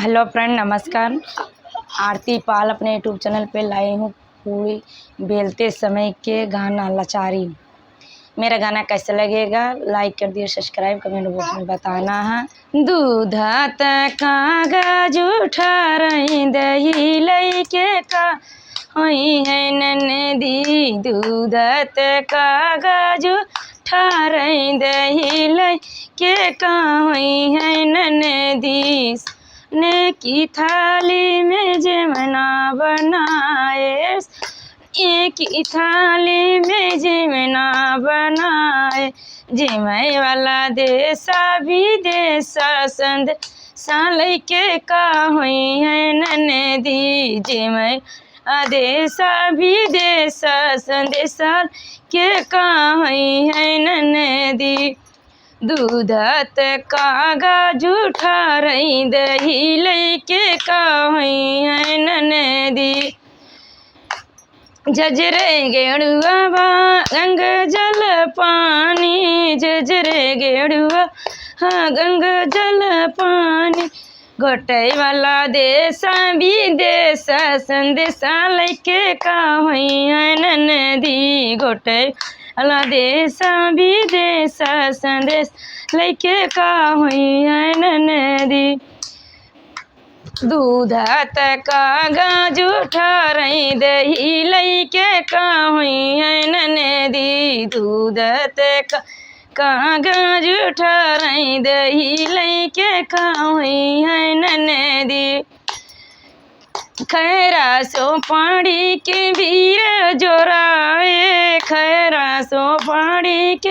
Hello friend, नमस्कार। आरती पाल अपने YouTube channel पे लाई हूँ पूरी बेलते समय के गाना लाचारी। मेरा गाना कैसा लगेगा लाइक कर दिए, सब्सक्राइब कमेंट बॉक्स में बताना है। दूधा त कागज उठा रही दही लैके का होई है ननदी। दूधा त कागज उठा रही दही लैके का होई है ननदी। ने की थाली में जमना बनाए, एक ही थाली में जमना बनाए। जिमय वाला देशा विदेशा संद साल के का हुई है ननदी। जिमय देशा विदेशा संदेशा के का हुई है ननदी। दूधत कागज उठा रही दही लैके का हुई है ननदी। जजरे गेड़ुआ बा गंग जल पानी, जजरे गेड़ुआ हाँ गंग जल पानी। घोटे वाला देशा विदेशा संदेशा लैके का हुई है ननदी। घोटे वाला देशा विदेशा संदेश लैके का हुई है ननदी। दूधत कागज उठा रही दही लैके का हुई है ननदी। दूधत कागज उठा रही दही लैके का हुई है ननदी। खैरा सो पाड़ी के वीर जोराए, खैरा सो पाड़ी के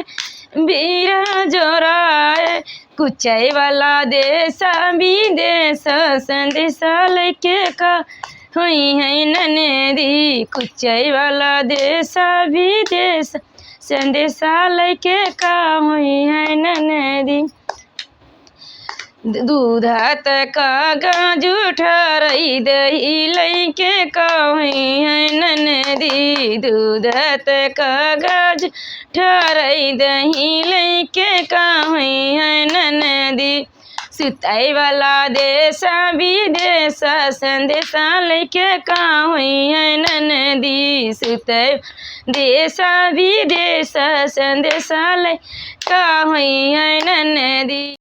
वीर जोराए। कुचै वाला देशा विदेशा संदेशा लैके का हुई है ननदी। कुचै वाला देशा विदेशा संदेशा लैके का हुई है ननदी। दूधत कागज उठा रही दही लैके का हुई है ननदी। दूधत कागज उठा रही दही लैके का हुई है ननदी। सुतै वाला देशा विदेशा संदेशा लैके का हुई है ननदी। सुतै देशा विदेशा संदेशा लैके का हुई है ननदी।